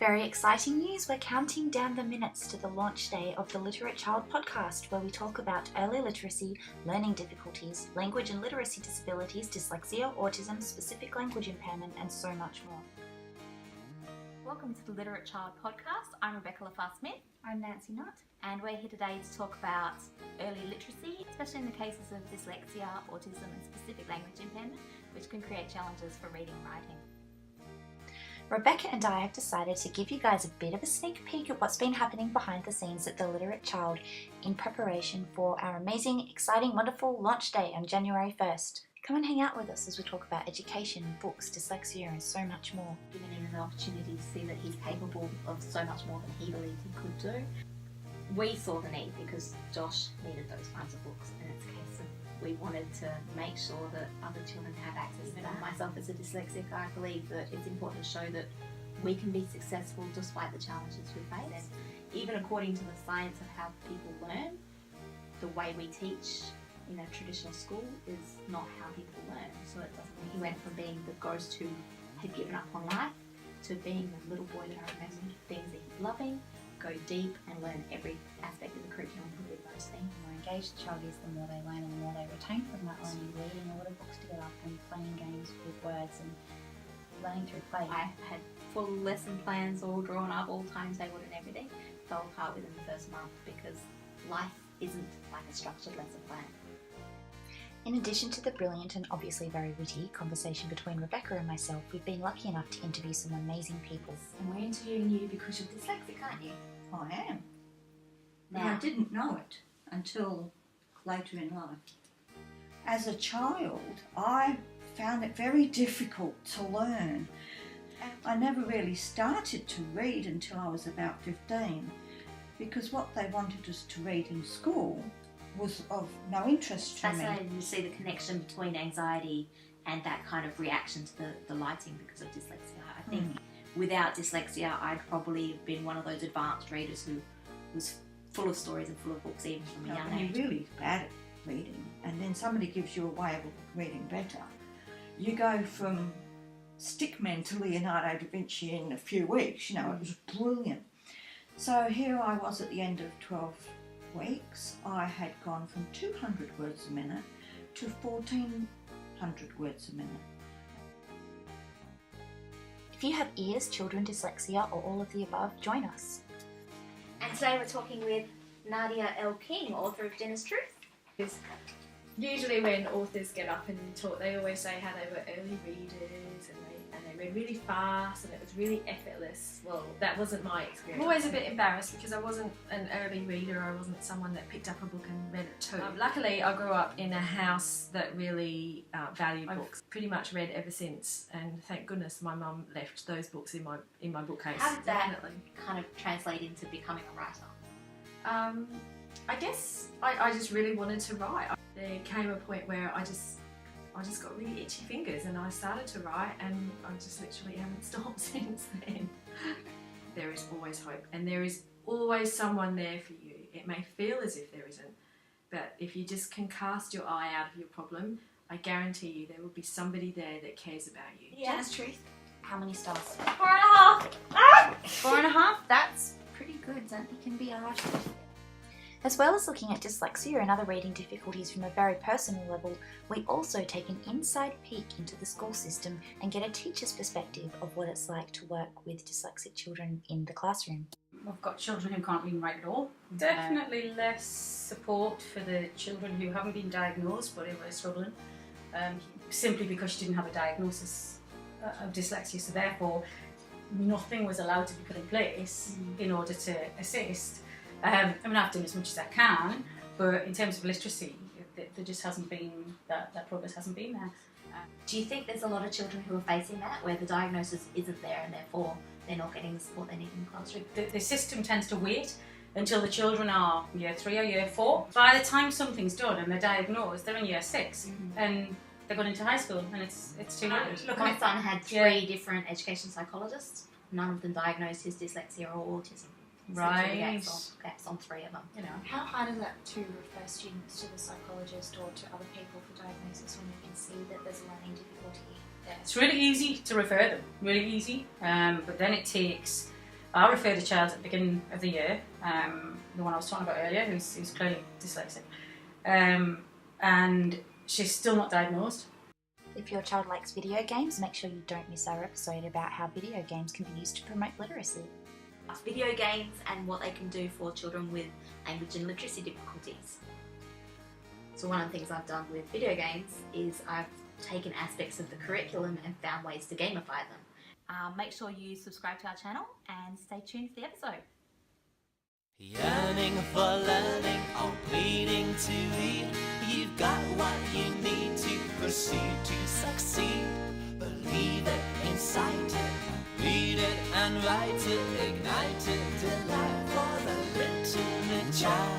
Very exciting news, we're counting down the minutes to the launch day of the Literate Child podcast, where we talk about early literacy, learning difficulties, language and literacy disabilities, dyslexia, autism, specific language impairment, and so much more. Welcome to the Literate Child podcast. I'm Rebecca LaFar-Smith. I'm Nancy Nutt. And we're here today to talk about early literacy, especially in the cases of dyslexia, autism and specific language impairment, which can create challenges for reading and writing. Rebecca and I have decided to give you guys a bit of a sneak peek at what's been happening behind the scenes at the Literate Child in preparation for our amazing, exciting, wonderful launch day on January 1st. Come and hang out with us as we talk about education, books, dyslexia and so much more. Giving him an opportunity to see that he's capable of so much more than he believed he could do. We saw the need because Josh needed those kinds of books, and it's a case of we wanted to make sure that other children have access to that. Myself as a dyslexic, I believe that it's important to show that we can be successful despite the challenges we face. Even according to the science of how people learn, the way we teach in a traditional school is not how people learn. So it doesn't. He went from being the ghost who had given up on life to being the little boy that I remember things that he's loving, go deep and learn every aspect of the curriculum with those things. The more engaged the child is, the more they learn and the more they retain from that learning, reading a lot of books together and playing games with words and learning through play. I had full lesson plans all drawn up, all timetable and everything. Fell apart within the first month because life isn't like a structured lesson plan. In addition to the brilliant and obviously very witty conversation between Rebecca and myself, we've been lucky enough to interview some amazing people. And we're interviewing you because you're dyslexic, aren't you? I am. But Now, I didn't know it until later in life. As a child, I found it very difficult to learn. I never really started to read until I was about 15, because what they wanted us to read in school was of no interest to me. fascinating to see the connection between anxiety and that kind of reaction to the lighting because of dyslexia. I think without dyslexia, I'd probably have been one of those advanced readers who was full of stories and full of books even from a young When age. you're really bad at reading, and then somebody gives you a way of reading better, you go from stickmen to Leonardo da Vinci in a few weeks. You know, it was brilliant. So here I was at the end of 12 weeks. I had gone from 200 words a minute to 1,400 words a minute. If you have ears, children, dyslexia or all of the above, join us. And today we're talking with Nadia L. King, author of Dinner's Truth. Usually when authors get up and talk, they always say how they were early readers and they read really fast and it was really effortless. Well, that wasn't my experience. I'm always a bit embarrassed because I wasn't an early reader. I wasn't someone that picked up a book and read it too. Luckily, I grew up in a house that really valued books. Pretty much read ever since, and thank goodness my mum left those books in my bookcase. How did that Definitely. kind of translate into becoming a writer? I guess I just really wanted to write. There came a point where I just got really itchy fingers and I started to write, and I just literally haven't stopped since then. There is always hope and there is always someone there for you. It may feel as if there isn't, but if you just can cast your eye out of your problem, I guarantee you there will be somebody there that cares about you. Yeah. Dinner's Truth. How many stars? 4.5. 4.5? That's pretty good. Don't you can be alright. As well as looking at dyslexia and other reading difficulties from a very personal level, we also take an inside peek into the school system and get a teacher's perspective of what it's like to work with dyslexic children in the classroom. We've got children who can't read and write at all. Definitely less support for the children who haven't been diagnosed but who are struggling, simply because she didn't have a diagnosis of dyslexia, so therefore nothing was allowed to be put in place in order to assist. I mean, I've done as much as I can, but in terms of literacy, there just hasn't been, that progress hasn't been there. Do you think there's a lot of children who are facing that, where the diagnosis isn't there and therefore they're not getting the support they need in the classroom? The system tends to wait until the children are year 3 or year 4. By the time something's done and they're diagnosed, they're in year 6 and they're going into high school and it's too late. Look, My son had 3 different education psychologists. None of them diagnosed his dyslexia or autism. Right. Gaps on 3 of them. You know. How hard is that to refer students to the psychologist or to other people for diagnosis when you can see that there's a learning difficulty there? It's really easy to refer them, really easy, but then it takes I referred a child at the beginning of the year, the one I was talking about earlier, who's clearly dyslexic, and she's still not diagnosed. If your child likes video games, make sure you don't miss our episode about how video games can be used to promote literacy. Video games and what they can do for children with language and literacy difficulties. So one of the things I've done with video games is I've taken aspects of the curriculum and found ways to gamify them. Make sure you subscribe to our channel and stay tuned for the episode. Yearning for learning or pleading to lead, you've got what you need to proceed to succeed. Believe it, incite it, read it and write it, ignite it, delight for the little child.